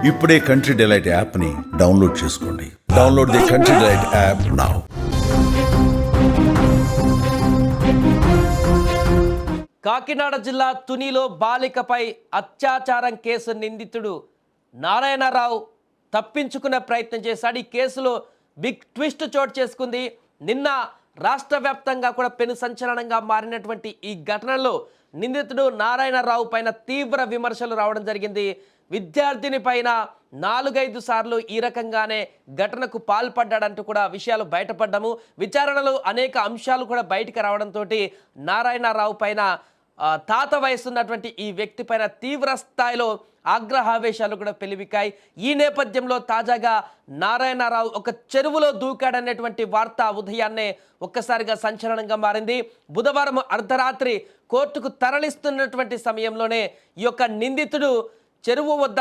ఇప్పుడే country delight యాప్ని download చేసుకోండి. Download the country delight app now. Kakinada జిల్లా తునిలో బాలికపై అత్యాచారం కేసు నిందితుడు నారాయణరావు తప్పించుకునే ప్రయత్నం చేశాడు. ఈ కేసులో బిగ్ ట్విస్ట్ చోటు చేసుకుంది. నిన్న రాష్ట్ర వ్యాప్తంగా కూడా పెను సంచలనంగా మారినటువంటి ఈ ఘటనలో నిందితుడు నారాయణరావు పైన తీవ్ర విమర్శలు రావడం జరిగింది. విద్యార్థిని పైన 4-5 సార్లు ఈ రకంగానే ఘటనకు పాల్పడ్డాడంటూ కూడా విషయాలు బయటపడ్డాము. విచారణలో అనేక అంశాలు కూడా బయటకు రావడంతో నారాయణరావు పైన తాత వయసున్నటువంటి ఈ వ్యక్తి పైన తీవ్ర స్థాయిలో ఆగ్రహావేశాలు కూడా పెలివికాయి. ఈ నేపథ్యంలో తాజాగా నారాయణరావు ఒక చెరువులో దూకాడనేటువంటి వార్త ఉదయాన్నే ఒక్కసారిగా సంచలనంగా మారింది. బుధవారం అర్ధరాత్రి కోర్టుకు తరలిస్తున్నటువంటి సమయంలోనే ఈ యొక్క నిందితుడు చెరువు వద్ద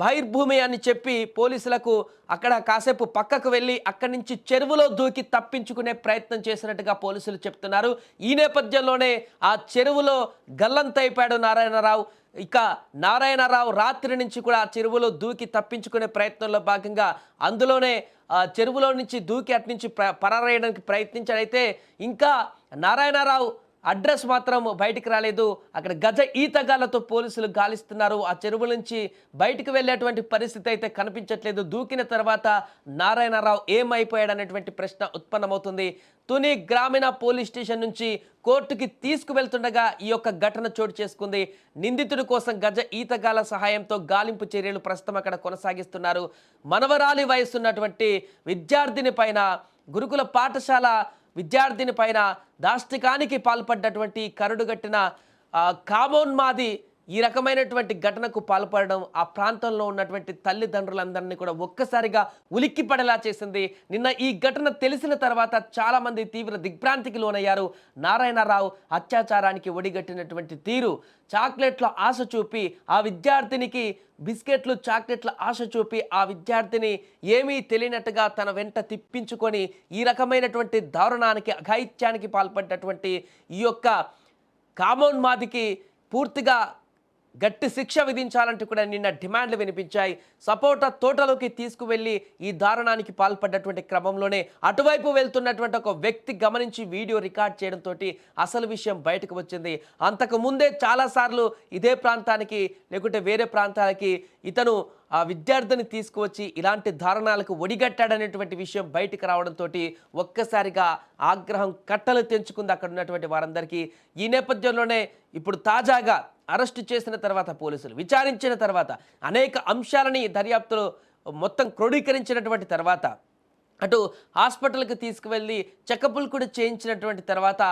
బహిర్భూమి అని చెప్పి పోలీసులకు అక్కడ కాసేపు పక్కకు వెళ్ళి అక్కడి నుంచి చెరువులో దూకి తప్పించుకునే ప్రయత్నం చేసినట్టుగా పోలీసులు చెప్తున్నారు. ఈ నేపథ్యంలోనే ఆ చెరువులో గల్లంతైపోయాడు నారాయణరావు. ఇక నారాయణరావు రాత్రి నుంచి కూడా ఆ చెరువులో దూకి తప్పించుకునే ప్రయత్నంలో భాగంగా అందులోనే చెరువులో నుంచి దూకి అటు నుంచి పరారేయడానికి ప్రయత్నించాడైతే ఇంకా నారాయణరావు అడ్రస్ మాత్రం బయటికి రాలేదు. అక్కడ గజ ఈతగాళ్లతో పోలీసులు గాలిస్తున్నారు. ఆ చెరువు నుంచి బయటికి వెళ్ళేటువంటి పరిస్థితి అయితే కనిపించట్లేదు. దూకిన తర్వాత నారాయణరావు ఏమైపోయాడనేటువంటి ప్రశ్న ఉత్పన్నమవుతుంది. తుని గ్రామీణ పోలీస్ స్టేషన్ నుంచి కోర్టుకి తీసుకువెళ్తుండగా ఈ యొక్క ఘటన చోటు చేసుకుంది. నిందితుడి కోసం గజ ఈతగాళ్ల సహాయంతో గాలింపు చర్యలు ప్రస్తుతం అక్కడ కొనసాగిస్తున్నారు. మనవరాలి వయసున్నటువంటి విద్యార్థిని పైన గురుకుల పాఠశాల విద్యార్థిని పైన దాష్టికానికి పాల్పడ్డటువంటి కరుడుగట్టిన కామోన్మాది ఈ రకమైనటువంటి ఘటనకు పాల్పడడం ఆ ప్రాంతంలో ఉన్నటువంటి తల్లిదండ్రులందరినీ కూడా ఒక్కసారిగా ఉలిక్కిపడేలా చేసింది. నిన్న ఈ ఘటన తెలిసిన తర్వాత చాలామంది తీవ్ర దిగ్భ్రాంతికి లోనయ్యారు. నారాయణరావు అత్యాచారానికి ఒడిగట్టినటువంటి తీరు, చాక్లెట్ల ఆశ చూపి ఆ విద్యార్థినికి బిస్కెట్లు చాక్లెట్ల ఆశ చూపి ఆ విద్యార్థిని ఏమీ తెలియనట్టుగా తన వెంట తిప్పించుకొని ఈ రకమైనటువంటి దారుణానికి అఘాయిత్యానికి పాల్పడ్డటువంటి ఈ యొక్క కామోన్మాదికి పూర్తిగా గట్టి శిక్ష విధించాలంటూ కూడా నిన్న డిమాండ్లు వినిపించాయి. సపోటా తోటలోకి తీసుకువెళ్ళి ఈ దారుణానికి పాల్పడ్డటువంటి క్రమంలోనే అటువైపు వెళ్తున్నటువంటి ఒక వ్యక్తి గమనించి వీడియో రికార్డ్ చేయడంతో అసలు విషయం బయటకు వచ్చింది. అంతకు ముందే చాలాసార్లు ఇదే ప్రాంతానికి లేకుంటే వేరే ప్రాంతాలకి ఇతను ఆ విద్యార్థిని తీసుకువచ్చి ఇలాంటి దారుణాలకు ఒడిగట్టాడనేటువంటి విషయం బయటకు రావడంతో ఒక్కసారిగా ఆగ్రహం కట్టలు తెంచుకుంది అక్కడ ఉన్నటువంటి వారందరికీ. ఈ నేపథ్యంలోనే ఇప్పుడు తాజాగా అరెస్టు చేసిన తర్వాత పోలీసులు విచారించిన తర్వాత అనేక అంశాలని దర్యాప్తులో మొత్తం క్రోడీకరించినటువంటి తర్వాత అటు హాస్పిటల్కి తీసుకువెళ్ళి చెకప్లు కూడా చేయించినటువంటి తర్వాత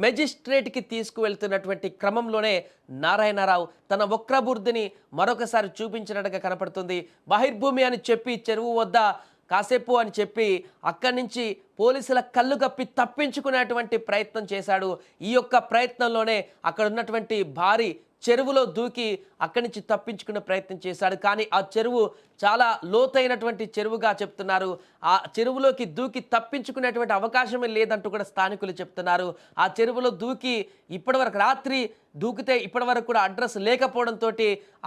మెజిస్ట్రేట్కి తీసుకువెళ్తున్నటువంటి క్రమంలోనే నారాయణరావు తన వక్రబుద్ధిని మరొకసారి చూపించినట్టుగా కనపడుతుంది. బహిర్భూమి అని చెప్పి చెరువు వద్ద కాసేపు అని చెప్పి అక్కడి నుంచి పోలీసుల కళ్ళు కప్పి తప్పించుకునేటువంటి ప్రయత్నం చేశాడు. ఈ యొక్క ప్రయత్నంలోనే అక్కడ ఉన్నటువంటి భారీ చెరువులో దూకి అక్కడి నుంచి తప్పించుకునే ప్రయత్నం చేశాడు. కానీ ఆ చెరువు చాలా లోతైనటువంటి చెరువుగా చెప్తున్నారు. ఆ చెరువులోకి దూకి తప్పించుకునేటువంటి అవకాశమే లేదంటూ కూడా స్థానికులు చెప్తున్నారు. ఆ చెరువులో దూకి ఇప్పటివరకు రాత్రి దూకితే ఇప్పటివరకు కూడా అడ్రస్ లేకపోవడంతో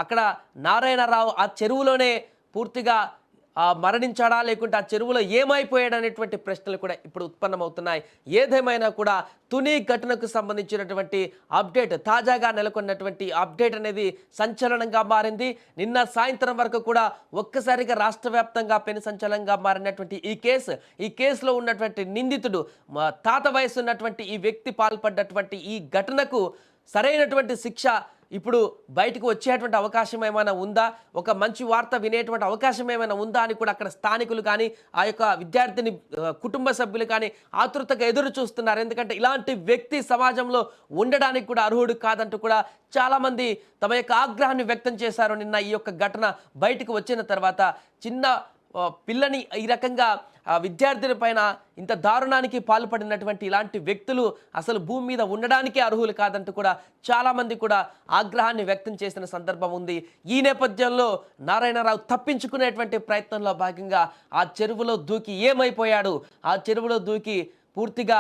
అక్కడ నారాయణరావు ఆ చెరువులోనే పూర్తిగా మరణించాడా లేకుంటే ఆ చెరువులో ఏమైపోయాడు అనేటువంటి ప్రశ్నలు కూడా ఇప్పుడు ఉత్పన్నమవుతున్నాయి. ఏదేమైనా కూడా తుని ఘటనకు సంబంధించినటువంటి అప్డేట్, తాజాగా నెలకొన్నటువంటి అప్డేట్ అనేది సంచలనంగా మారింది. నిన్న సాయంత్రం వరకు కూడా ఒక్కసారిగా రాష్ట్ర వ్యాప్తంగా పెను సంచలనంగా మారినటువంటి ఈ కేసులో ఉన్నటువంటి నిందితుడు తాత వయసు ఉన్నటువంటి ఈ వ్యక్తి పాల్పడ్డటువంటి ఈ ఘటనకు సరైనటువంటి శిక్ష ఇప్పుడు బయటకు వచ్చేటువంటి అవకాశం ఏమైనా ఉందా, ఒక మంచి వార్త వినేటువంటి అవకాశం ఏమైనా ఉందా అని కూడా అక్కడ స్థానికులు కానీ ఆ యొక్క విద్యార్థిని కుటుంబ సభ్యులు కానీ ఆతృతగా ఎదురు చూస్తున్నారు. ఎందుకంటే ఇలాంటి వ్యక్తి సమాజంలో ఉండడానికి కూడా అర్హుడు కాదంటూ కూడా చాలామంది తమ యొక్క ఆగ్రహాన్ని వ్యక్తం చేశారు. నిన్న ఈ యొక్క ఘటన బయటకు వచ్చిన తర్వాత చిన్న పిల్లని ఈ రకంగా విద్యార్థుల పైన ఇంత దారుణానికి పాల్పడినటువంటి ఇలాంటి వ్యక్తులు అసలు భూమి మీద ఉండడానికే అర్హులు కాదంటూ కూడా చాలామంది కూడా ఆగ్రహాన్ని వ్యక్తం చేసిన సందర్భం ఉంది. ఈ నేపథ్యంలో నారాయణరావు తప్పించుకునేటువంటి ప్రయత్నంలో భాగంగా ఆ చెరువులో దూకి ఏమైపోయాడు, ఆ చెరువులో దూకి పూర్తిగా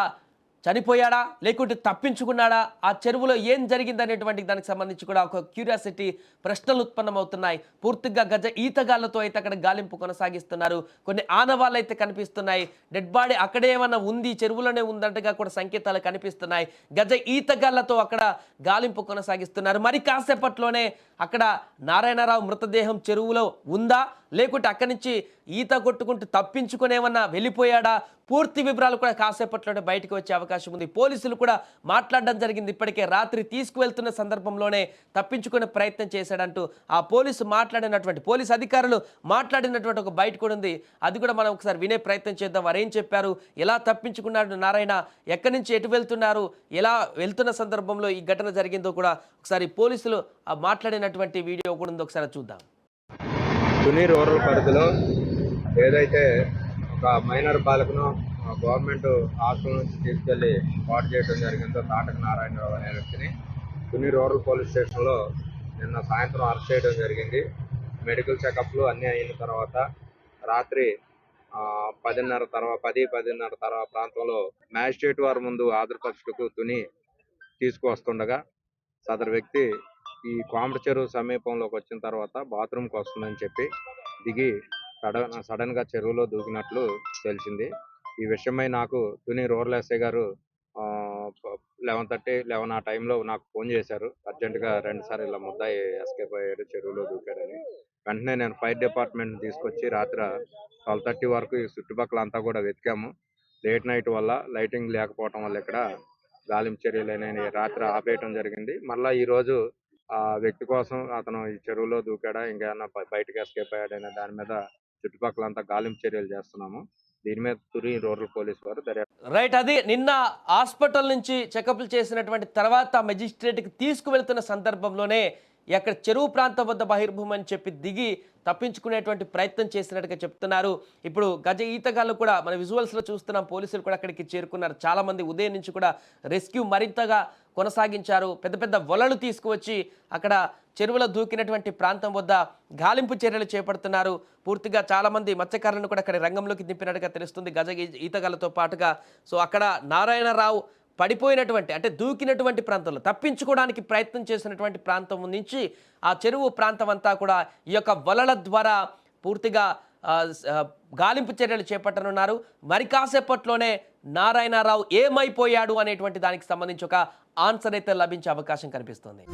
చనిపోయాడా లేకుంటే తప్పించుకున్నాడా, ఆ చెరువులో ఏం జరిగిందనేటువంటి దానికి సంబంధించి కూడా ఒక క్యూరియాసిటీ ప్రశ్నలు ఉత్పన్నమవుతున్నాయి. పూర్తిగా గజ ఈతగాళ్లతో అయితే అక్కడ గాలింపు కొనసాగిస్తున్నారు. కొన్ని ఆనవాళ్ళు అయితే కనిపిస్తున్నాయి. డెడ్ బాడీ అక్కడే ఏమన్నా ఉంది, చెరువులోనే ఉందంటగా కూడా సంకేతాలు కనిపిస్తున్నాయి. గజ ఈతగాళ్లతో అక్కడ గాలింపు కొనసాగిస్తున్నారు. మరి కాసేపట్లోనే అక్కడ నారాయణరావు మృతదేహం చెరువులో ఉందా లేకుంటే అక్కడి నుంచి ఈత కొట్టుకుంటూ తప్పించుకునేమన్నా వెళ్ళిపోయాడా, పూర్తి వివరాలు కూడా కాసేపట్లోనే బయటకు వచ్చే అవకాశం ఉంది. పోలీసులు కూడా మాట్లాడడం జరిగింది. ఇప్పటికే రాత్రి తీసుకువెళ్తున్న సందర్భంలోనే తప్పించుకునే ప్రయత్నం చేశాడంటూ ఆ పోలీసు అధికారులు మాట్లాడినటువంటి ఒక బయట కూడా ఉంది. అది కూడా మనం ఒకసారి వినే ప్రయత్నం చేద్దాం. వారు ఏం చెప్పారు, ఎలా తప్పించుకున్నాడు నారాయణ, ఎక్కడి నుంచి ఎటు వెళ్తున్నారు, ఎలా వెళ్తున్న సందర్భంలో ఈ ఘటన జరిగిందో కూడా ఒకసారి పోలీసులు మాట్లాడినటువంటి వీడియో కూడా ఉంది, ఒకసారి చూద్దాం. తుని రూరల్ పరిధిలో ఏదైతే ఒక మైనర్ బాలికను గవర్నమెంట్ హాస్టల్ నుంచి తీసుకెళ్లి పాటు చేయడం జరిగిందో తాటక నారాయణరావు అనే వ్యక్తిని తుని రూరల్ పోలీస్ స్టేషన్లో నిన్న సాయంత్రం అరెస్ట్ చేయడం జరిగింది. మెడికల్ చెకప్లు అన్నీ అయిన తర్వాత రాత్రి 10:30 తర్వాత ప్రాంతంలో మ్యాజిస్ట్రేట్ వారి ముందు హాజరుపరచుటకు తుని తీసుకువస్తుండగా సదరు వ్యక్తి ఈ కోమట చెరువు సమీపంలోకి వచ్చిన తర్వాత బాత్రూమ్కి వస్తుందని చెప్పి దిగి సడన్గా చెరువులో దూకినట్లు తెలిసింది. ఈ విషయమై నాకు తుని రూరల్ ఎస్ఐ గారు 11:30 ఆ టైంలో నాకు ఫోన్ చేశారు. అర్జెంటుగా రండి సార్, ఇలా ముద్దాయి ఎస్కేప్ అయ్యాడు, చెరువులో దూకాడని. వెంటనే నేను ఫైర్ డిపార్ట్మెంట్ని తీసుకొచ్చి రాత్రి 12:30 వరకు ఈ చుట్టుపక్కల అంతా కూడా వెతికాము. లేట్ నైట్ వల్ల లైటింగ్ లేకపోవటం వల్ల ఇక్కడ గాలింపు చర్యలు అనేవి రాత్రి ఆపేయటం జరిగింది. మళ్ళీ ఈరోజు ఆ వ్యక్తి కోసం అతను ఈ చెరువులో దూకాడా, ఇంకేమన్నా బయటకు ఎస్కేప్ అయ్యాడనే దాని మీద చుట్టుపక్కలంతా గాలింపు చర్యలు చేస్తున్నాము. దీని మీద తుని రూరల్ పోలీస్ వారు రైట్. అది నిన్న హాస్పిటల్ నుంచి చెకప్లు చేసినటువంటి తర్వాత మెజిస్ట్రేట్కి తీసుకువెళ్తున్న సందర్భంలోనే అక్కడ చెరువు ప్రాంతం వద్ద బహిర్భూమని చెప్పి దిగి తప్పించుకునేటువంటి ప్రయత్నం చేసినట్టుగా చెప్తున్నారు. ఇప్పుడు గజ ఈతగాళ్ళు కూడా మన విజువల్స్లో చూస్తున్నాం, పోలీసులు కూడా అక్కడికి చేరుకున్నారు. చాలామంది ఉదయం నుంచి కూడా రెస్క్యూ మరింతగా కొనసాగించారు. పెద్ద పెద్ద వలలు తీసుకువచ్చి అక్కడ చెరువులో దూకినటువంటి ప్రాంతం వద్ద గాలింపు చర్యలు చేపడుతున్నారు. పూర్తిగా చాలామంది మత్స్యకారులను కూడా అక్కడ రంగంలోకి దింపినట్టుగా తెలుస్తుంది గజ ఈతగాళ్ళతో పాటుగా. సో అక్కడ నారాయణరావు పడిపోయినటువంటి అంటే దూకినటువంటి ప్రాంతంలో తప్పించుకోవడానికి ప్రయత్నం చేసినటువంటి ప్రాంతం నుంచి ఆ చెరువు ప్రాంతం అంతా కూడా ఈ యొక్క వలల ద్వారా పూర్తిగా గాలింపు చర్యలు చేపట్టనున్నారు. మరి కాసేపట్లోనే నారాయణరావు ఏమైపోయాడు అనేటువంటి దానికి సంబంధించి ఒక ఆన్సర్ అయితే లభించే అవకాశం కనిపిస్తుంది.